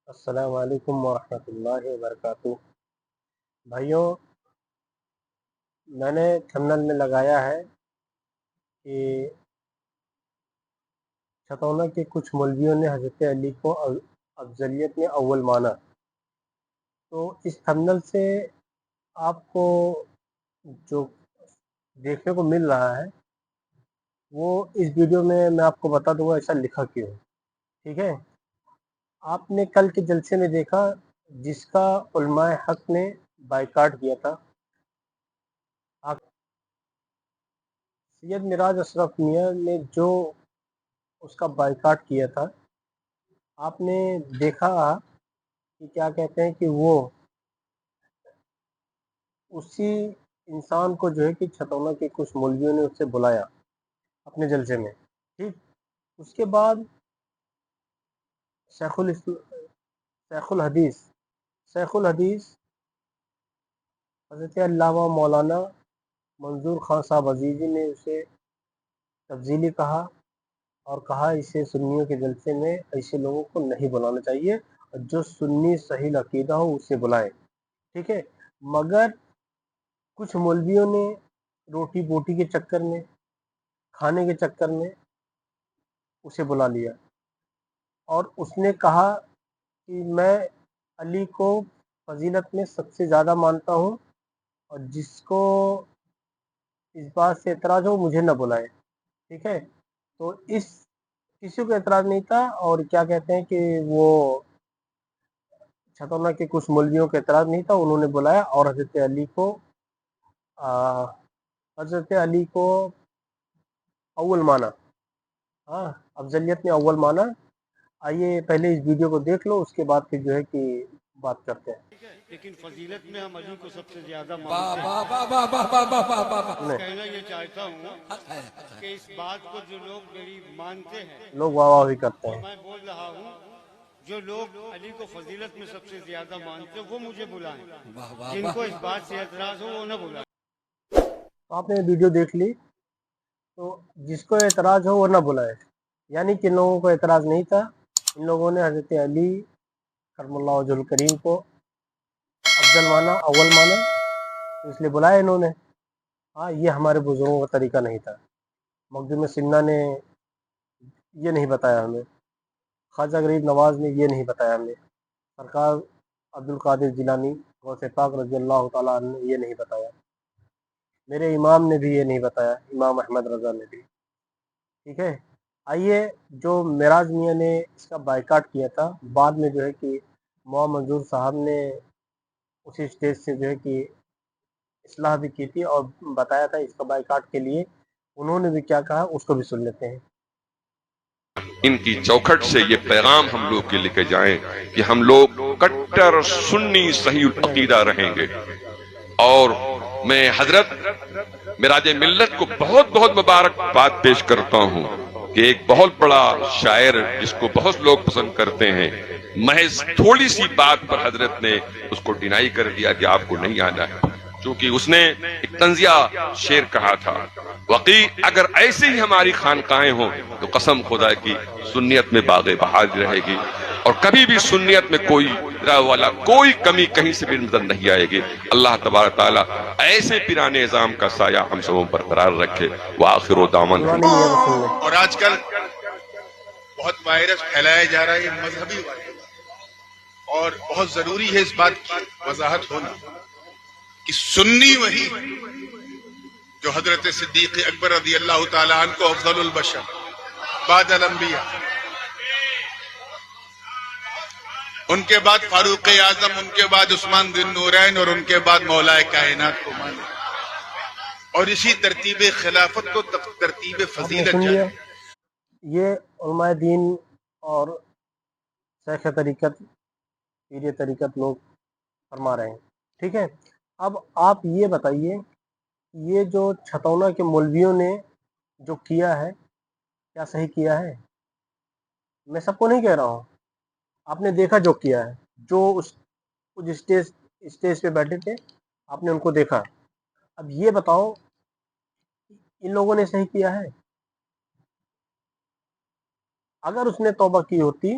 السلام علیکم ورحمۃ اللہ وبرکاتہ بھائیوں، میں نے تھمنل میں لگایا ہے کہ چھتونا کے کچھ مولویوں نے حضرت علی کو افضلیت میں اول مانا۔ تو اس تھمنل سے آپ کو جو دیکھنے کو مل رہا ہے وہ اس ویڈیو میں آپ کو بتا دوں گا ایسا لکھا کیوں ہے، ٹھیک ہے؟ آپ نے کل کے جلسے میں دیکھا جس کا علماء حق نے بائیکاٹ کیا تھا، سید میراج اشرف میاں نے جو اس کا بائیکاٹ کیا تھا، آپ نے دیکھا کہ کیا کہتے ہیں کہ وہ اسی انسان کو جو ہے کہ چھتونا کے کچھ مولویوں نے اس سے بلایا اپنے جلسے میں، ٹھیک؟ اس کے بعد شیخ الحدیث حضرت علامہ مولانا منظور خان صاحب عزیزی نے اسے تفضیلی کہا اور کہا اسے سنیوں کے جلسے میں ایسے لوگوں کو نہیں بلانا چاہیے، اور جو سنی صحیح عقیدہ ہو اسے بلائیں، ٹھیک ہے؟ مگر کچھ مولویوں نے روٹی بوٹی کے چکر میں، کھانے کے چکر میں اسے بلا لیا، اور اس نے کہا کہ میں علی کو فضیلت میں سب سے زیادہ مانتا ہوں، اور جس کو اس بات سے اعتراض ہو مجھے نہ بلائے، ٹھیک ہے؟ تو اس کسی کو اعتراض نہیں تھا، اور کیا کہتے ہیں کہ وہ چھتونا کے کچھ مولویوں کا اعتراض نہیں تھا، انہوں نے بلایا اور حضرت علی کو اول مانا، ہاں، افضلیت میں اول مانا۔ آئیے پہلے اس ویڈیو کو دیکھ لو، اس کے بعد پھر جو ہے کہ بات کرتے ہیں۔ لیکن فضیلت میں ہم علی کو سب سے زیادہ مانتے ہیں۔ سنیں، کہنا یہ چاہتا ہوں کہ اس بات کو جو لوگ میری مانتے ہیں، لوگ واہ واہ بھی کرتے ہیں۔ میں بول رہا ہوں جو لوگ علی کو فضیلت میں سب سے زیادہ مانتے ہیں وہ مجھے بلائیں، جن کو اس بات سے اعتراض ہو وہ نہ بلائیں۔ تو آپ نے ویڈیو دیکھ لی، تو جس کو اعتراض ہو وہ نہ بلائے، یعنی کہ ان لوگوں کو اعتراض نہیں تھا، ان لوگوں نے حضرت علی کرم اللہ وجہ الکریم کو افضل مانا، اول مانا، اس لیے بلایا انہوں نے۔ ہاں، یہ ہمارے بزرگوں کا طریقہ نہیں تھا، مخدوم سنہ نے یہ نہیں بتایا ہمیں، خواجہ غریب نواز نے یہ نہیں بتایا ہمیں، سرکار عبد القادر جیلانی غوث پاک رضی اللہ تعالیٰ عنہ نے یہ نہیں بتایا، میرے امام نے بھی یہ نہیں بتایا، امام احمد رضا نے بھی، ٹھیک ہے؟ آئیے، جو معراج میاں نے اس کا بائیکاٹ کیا تھا، بعد میں جو ہے کہ مولانا منظور صاحب نے اسی اسٹیج سے جو ہے کہ اصلاح بھی کی تھی اور بتایا تھا اس کا بائیکاٹ کے لیے، انہوں نے بھی کیا کہا اس کو بھی سن لیتے ہیں۔ ان کی چوکھٹ سے یہ پیغام ہم لوگ کے لے کے جائیں کہ ہم لوگ کٹر سنی صحیح العقیدہ رہیں گے، اور میں حضرت معراج ملت کو بہت بہت مبارکباد پیش کرتا ہوں کہ ایک بہت بڑا شاعر جس کو بہت لوگ پسند کرتے ہیں، محض تھوڑی سی بات پر حضرت نے اس کو ڈینائی کر دیا کہ آپ کو نہیں آنا ہے، چونکہ اس نے ایک طنزیہ شعر کہا تھا، وقی اگر ایسے ہی ہماری خانقاہیں ہوں تو قسم خدا کی سنیت میں باغ بہار رہے گی، اور کبھی بھی سنیت میں کوئی راہ والا کوئی کمی کہیں سے بھی نظر نہیں آئے گی۔ اللہ تبارک تعالیٰ ایسے پیرانے نظام کا سایہ ہم سبوں پر قرار رکھے۔ وآخر دعوانا۔ دیوانی میاں کو سن لیں۔ اور آج کل بہت وائرس پھیلایا جا رہا ہے، یہ مذہبی وائرس، اور بہت ضروری ہے اس بات کی وضاحت ہونا کہ سنی وہی جو حضرت صدیق اکبر رضی اللہ تعالیٰ عنہ کو افضل البشر بعد الانبیاء، ان کے بعد فاروق اعظم، ان کے بعد عثمان ذی النورین، اور ان کے بعد مولا کائنات کو مانے، اور اسی ترتیب خلافت کو ترتیب آپ نے فضیلت سن لیا، جانے۔ یہ علماء دین اور شیخ طریقت، پیر طریقت لوگ فرما رہے ہیں، ٹھیک ہے؟ اب آپ یہ بتائیے، یہ جو چھتونا کے مولویوں نے جو کیا ہے کیا صحیح کیا ہے؟ میں سب کو نہیں کہہ رہا ہوں، آپ نے دیکھا جو کیا ہے، جو اس اسٹیج پہ بیٹھے تھے آپ نے ان کو دیکھا، اب یہ بتاؤ ان لوگوں نے صحیح کیا ہے؟ اگر اس نے توبہ کی ہوتی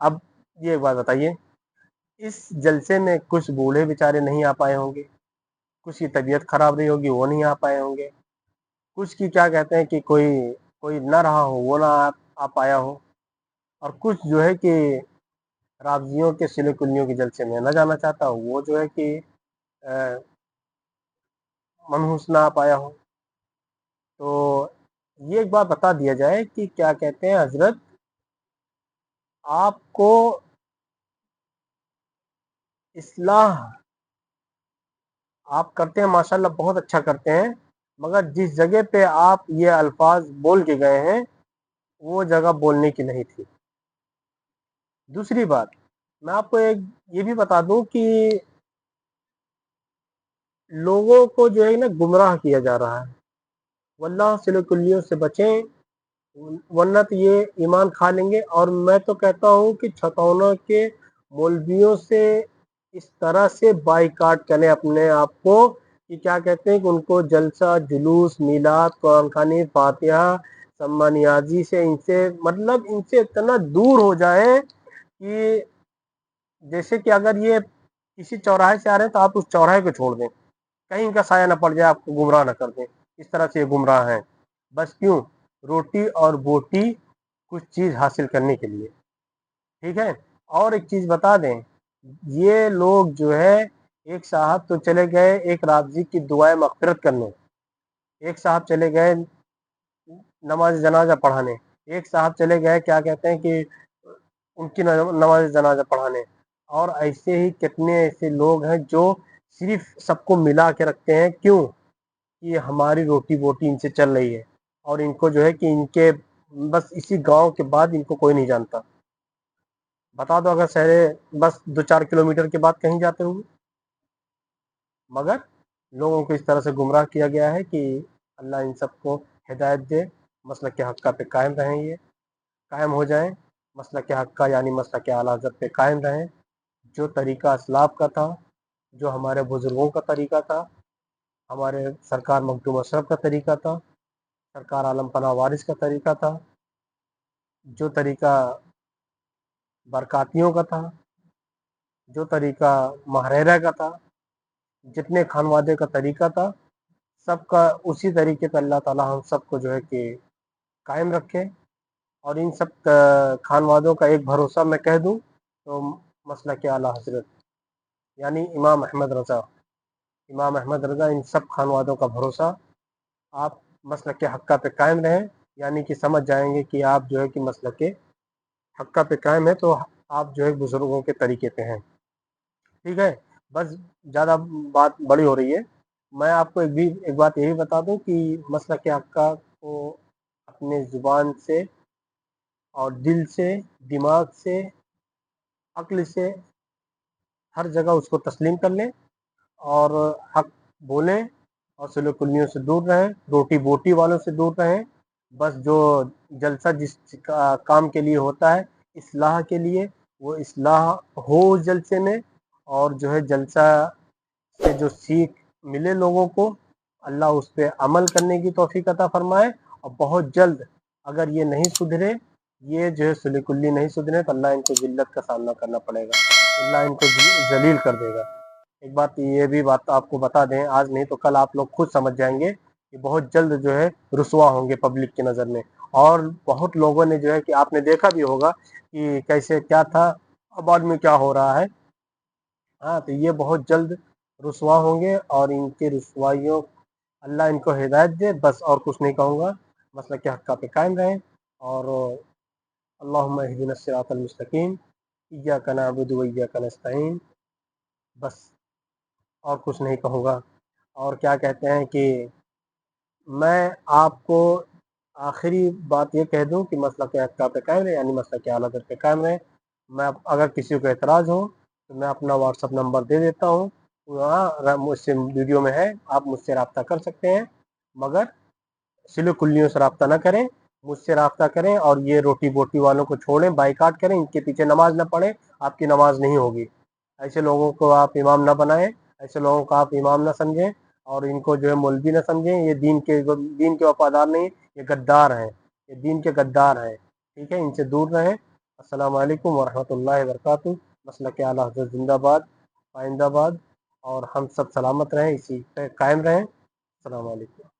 اب یہ ایک بات بتائیے، اس جلسے میں کچھ بوڑھے بیچارے نہیں آ پائے ہوں گے، کچھ کی طبیعت خراب رہی ہوگی وہ نہیں آ پائے ہوں گے، کچھ کی کیا کہتے ہیں کہ کوئی نہ رہا ہو وہ نہ آ پایا ہو، اور کچھ جو ہے کہ رابضیوں کے سلے کلیوں کے جلسے میں نہ جانا چاہتا ہو، وہ جو ہے کہ منحوس نہ آ پایا ہو۔ تو یہ ایک بات بتا دیا جائے کہ کیا کہتے ہیں حضرت، آپ کو اصلاح آپ کرتے ہیں ماشاءاللہ بہت اچھا کرتے ہیں، مگر جس جگہ پہ آپ یہ الفاظ بول کے گئے ہیں وہ جگہ بولنے کی نہیں تھی۔ دوسری بات میں آپ کو ایک یہ بھی بتا دوں کہ لوگوں کو جو ہے نا گمراہ کیا جا رہا ہے، واللہ سلو کلیوں سے بچیں، ورنہ تو یہ ایمان کھا لیں گے۔ اور میں تو کہتا ہوں کہ چھتونا کے مولویوں سے اس طرح سے بائیکاٹ کریں اپنے آپ کو کہ کیا کہتے ہیں کہ ان کو جلسہ جلوس میلاد قرآن خوانی فاتحہ سما نیازی سے ان سے اتنا دور ہو جائے کہ جیسے کہ اگر یہ کسی چوراہے سے آ رہے ہیں تو آپ اس چوراہے کو چھوڑ دیں، کہیں ان کا سایہ نہ پڑ جائے، آپ کو گمراہ نہ کر دیں۔ اس طرح سے یہ گمراہ ہیں، بس کیوں؟ روٹی اور بوٹی کچھ چیز حاصل کرنے کے لیے، ٹھیک ہے۔ اور ایک چیز بتا دیں، یہ لوگ جو ہے ایک صاحب تو چلے گئے ایک رابضی کی دعائیں مغفرت کرنے، ایک صاحب چلے گئے نماز جنازہ پڑھانے، ایک صاحب چلے گئے کیا کہتے ہیں کہ ان کی نماز جنازہ پڑھانے، اور ایسے ہی کتنے ایسے لوگ ہیں جو صرف سب کو ملا کے رکھتے ہیں، کیوں کہ ہماری روٹی بوٹی ان سے چل رہی ہے، اور ان کو جو ہے کہ ان کے بس اسی گاؤں کے بعد ان کو کوئی نہیں جانتا۔ بتا دو اگر شہرے بس 2-4 کلومیٹر کے بعد کہیں جاتے ہوئے، مگر لوگوں کو اس طرح سے گمراہ کیا گیا ہے کہ اللہ ان سب کو ہدایت دے، مسلک کے حق پہ قائم رہیں، یہ قائم ہو جائیں، مسلک کے حق یعنی مسلک کے اعلیٰ حضرت پہ قائم رہیں، جو طریقہ اسلاف کا تھا، جو ہمارے بزرگوں کا طریقہ تھا، ہمارے سرکار مخدوم اشرف کا طریقہ تھا، سرکار عالم پناہ وارث کا طریقہ تھا، جو طریقہ برکاتیوں کا تھا، جو طریقہ مہریرہ کا تھا، جتنے خانوادے کا طریقہ تھا، سب کا اسی طریقے پہ اللہ تعالیٰ ہم سب کو جو ہے کہ قائم رکھے۔ اور ان سب خانوادوں کا ایک بھروسہ میں کہہ دوں تو مسلک اعلیٰ حضرت یعنی امام احمد رضا ان سب خانوادوں کا بھروسہ، آپ مسلک کے حقہ پہ قائم رہیں، یعنی کہ سمجھ جائیں گے کہ آپ جو ہے کہ مسلک کے حقہ پہ قائم ہے تو آپ جو ہے بزرگوں کے طریقے پہ ہیں، ٹھیک ہے۔ بس زیادہ بات بڑی ہو رہی ہے، میں آپ کو ایک بات یہی بتا دوں کہ مسلک کے حقہ کو اپنے زبان سے اور دل سے دماغ سے عقل سے ہر جگہ اس کو تسلیم کر لیں اور حق بولیں، اور سلوک کلیوں سے دور رہیں، روٹی بوٹی والوں سے دور رہیں۔ بس جو جلسہ جس کام کے لیے ہوتا ہے اصلاح کے لیے، وہ اصلاح ہو اس جلسے میں، اور جو ہے جلسہ سے جو سیکھ ملے لوگوں کو، اللہ اس پہ عمل کرنے کی توفیق عطا فرمائے۔ اور بہت جلد اگر یہ نہیں سدھرے، یہ جو ہے سلوک کلی نہیں سدھرے تو اللہ ان کو ذلت کا سامنا کرنا پڑے گا، اللہ ان کو ذلیل کر دے گا۔ ایک بات یہ بھی بات آپ کو بتا دیں، آج نہیں تو کل آپ لوگ خود سمجھ جائیں گے کہ بہت جلد جو ہے رسوا ہوں گے پبلک کی نظر میں، اور بہت لوگوں نے جو ہے کہ آپ نے دیکھا بھی ہوگا کہ کیسے کیا تھا، اب بعد میں کیا ہو رہا ہے۔ ہاں تو یہ بہت جلد رسوا ہوں گے، اور ان کے رسوائیوں اللہ ان کو ہدایت دے، بس اور کچھ نہیں کہوں گا۔ مسلک کے حقہ پہ قائم رہیں، اور اللہم اہدنا الصراط المستقیم، ایاک نعبد و ایاک نستعین، بس اور کچھ نہیں کہوں گا۔ اور کیا کہتے ہیں کہ میں آپ کو آخری بات یہ کہہ دوں کہ مسلک کے حقہ پہ قائم رہیں، یعنی مسلک کے اعلیٰ حضرت پہ قائم رہیں۔ میں اگر کسی کو اعتراض ہو تو میں اپنا واٹس اپ نمبر دے دیتا ہوں، وہاں مجھ سے ویڈیو میں ہے، آپ مجھ سے رابطہ کر سکتے ہیں، مگر سلو کلیوں سے رابطہ نہ کریں، مجھ سے رابطہ کریں، اور یہ روٹی بوٹی والوں کو چھوڑیں، بائیکاٹ کریں، ان کے پیچھے نماز نہ پڑھیں، آپ کی نماز نہیں ہوگی۔ ایسے لوگوں کو آپ امام نہ بنائیں، ایسے لوگوں کو آپ امام نہ سمجھیں، اور ان کو جو ہے مولوی نہ سمجھیں، یہ دین کے وفادار نہیں، یہ غدار ہیں، یہ دین کے غدار ہیں، ٹھیک ہے۔ ان سے دور رہیں، السلام علیکم ورحمۃ اللہ وبرکاتہ۔ مسلک اعلیٰ حضرت زندہ باد، آئندہ باد، اور ہم سب سلامت رہیں، اسی پہ قائم رہیں۔ السلام علیکم۔